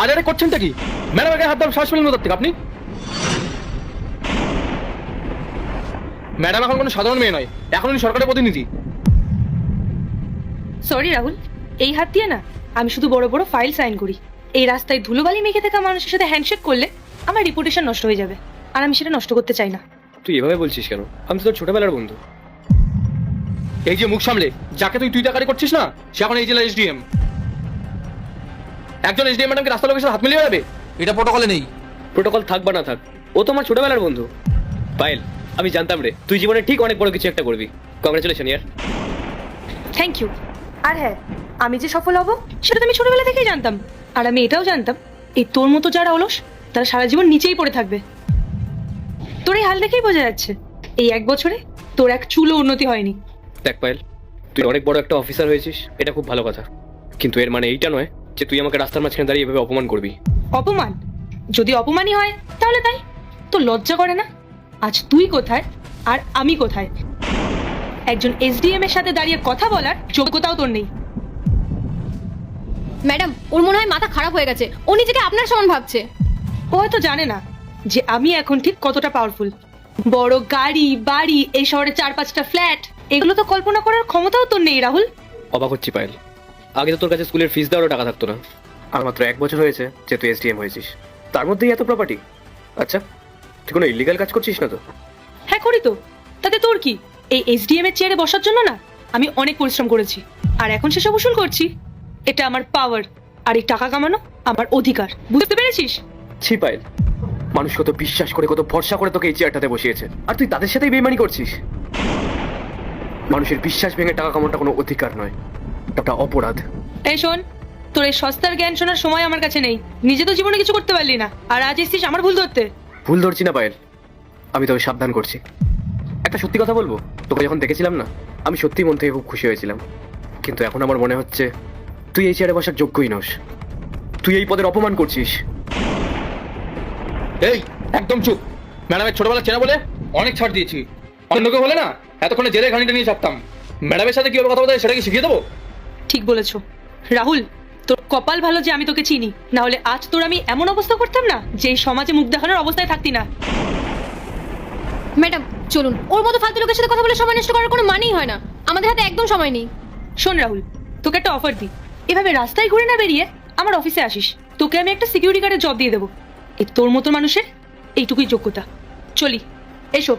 আরে আরে করছেনটা কি? ম্যাডাম আগে হাত দাম, শ্বাস ফেলেন কোথা থেকে আপনি? ম্যাডাম এখন কোনো সাধারণ মেয়ে নয়, এখন উনি সরকারের প্রতিনিধি। সরি রাহুল, এই হাত দিয়ে না আমি শুধু বড় বড় ফাইল সাইন করি। এই রাস্তায় ধুলোবালি মেখে থাকা মানুষের সাথে হ্যান্ডশেক করলে আমার রিপুটেশন নষ্ট হয়ে যাবে, আর আমি সেটা নষ্ট করতে চাই না। তুই এভাবে বলছিস কেন? আমি তো তোর ছোটবেলার বন্ধু। এই যে মুখ সামলে যাকে তুই টাকারি করছিস না, সে এখন এই জেলার এসডিএম। একজন এসডিএম ম্যাডামকে রাস্তা লোকের সাথে হাত মিলিয়ে যাবে? এটা প্রোটোকলে নেই। প্রোটোকল থাক বা না থাক, ও তো আমার ছোটবেলার বন্ধু। পায়েল, আমি জানতাম রে তুই জীবনে ঠিক অনেক বড় কিছু একটা করবি। কংগ্রেচুলেশন ইয়ার। Thank you. আর হ্যাঁ, আমি যে সফল হব সেটা তো আমি ছোটবেলা থেকেই জানতাম। আর আমি এটাও জানতাম এই তোর মতো যারা অলস তারা সারা জীবন নিচেই পড়ে থাকবে। তোর এই হাল দেখেই বোঝা যাচ্ছে এই 1 বছরে তোর এক চুলও উন্নতি হয়নি। দেখ পায়েল, তুই অনেক বড় একটা অফিসার হয়েছিস, এটা খুব ভালো কথা, কিন্তু এর মানে এইটা নয় যে তুই আমাকে রাস্তার মাঝখানে দাঁড়িয়ে এভাবে অপমান করবি। অপমান? যদি অপমানই হয় তাহলে তাই। তোর লজ্জা করে না? আজ তুই কোথায় আর আমি কোথায়? একজন এসডিএম এর সাথে দাঁড়িয়ে কথা বলার যোগ্যতাও তোর নেই। ম্যাডাম, ওর মনে হয় মাথা খারাপ হয়ে গেছে, ও নিজেকে আপনার সমান ভাবছে। ও হয়তো জানে না যে আমি এখন ঠিক কতটা পাওয়ারফুল। বড় গাড়ি বাড়ি, এই শহরে 4-5টা ফ্ল্যাট, এগুলো তো কল্পনা করার ক্ষমতাও তোর নেই রাহুল। অবাক হচ্ছি পায়েল, আগে তো তোর কাছে স্কুলের ফিস দেওয়ারও টাকা থাকতো না, আর মাত্র 1 বছর হয়েছে যে তুই এসডিএম হয়েছিস, তার মধ্যেই এত প্রপার্টি। আচ্ছা, তুই কোনো ইলিগাল কাজ করছিস না তো? হ্যাঁ করি তো, তাতে তোর কি? এই এসডিএম এর চেয়ারে বসার জন্য না আমি অনেক পরিশ্রম করেছি, আর এখন সেসব উসুল করছি। এটা আমার পাওয়ার, আর এই টাকা কামানো আমার অধিকার, বুঝতে পেরেছিস? ছি পায়েল, মানুষ কত বিশ্বাস করে কত ভরসা করে তোকে এই চেয়ারটাতে বসিয়েছে, আর তুই তাদের সাথেই বেইমানি করছিস। মানুষের বিশ্বাস ভেঙে টাকা কামানোটা কোনো অধিকার নয়, এটা অপরাধ। এই শোন, তোর এই সস্তার জ্ঞান শোনার সময় আমার কাছে নেই। নিজে তো জীবনে কিছু করতে পারলি না, আর আজ এসেছিস আমার ভুল ধরতে। ভুল ধরছি না পায়েল, আমি তোকে সাবধান করছি। একটা সত্যি কথা বলবো, তোকে যখন দেখেছিলাম না, আমি সত্যি মন থেকে খুব খুশি হয়েছিলাম, কিন্তু এখন আমার মনে হচ্ছে তুই এই চেয়ারে বসার যোগ্যই নস। তুই এই পদের অপমান করছিস। এই একদম চুপ। ম্যাডামের ছোটবেলা চেনা বলে অনেক ছাড় দিয়েছি, অন্য কেউ হলে না এতক্ষণে জেলে ঘানিটা নিয়ে থাকতাম। ম্যাডামের সাথে কিভাবে কথা বলতে হয় সেটা কি শিখিয়ে দেবো? ঠিক বলেছো রাহুল, তোর কপাল ভালো যে আমি তোকে চিনি, না হলে আজ তোর আমি এমন অবস্থা করতাম না যে এই সমাজে মুখ দেখানোর অবস্থায় থাকতি না। ম্যাডাম চলুন, ওর মতো ফালতু লোকের সাথে কথা বলে সময় নষ্ট করার কোনো মানেই হয় না। আমাদের হাতে একদম সময় নেই। শোন রাহুল, তোকে একটা অফার দিই, এভাবে রাস্তায় ঘুরে না বেরিয়ে আমার অফিসে আসিস, তোকে আমি একটা সিকিউরিটি গার্ডের জব দিয়ে দেবো। এই তোর মতো মানুষের এইটুকুই যোগ্যতা। চলি, এসো।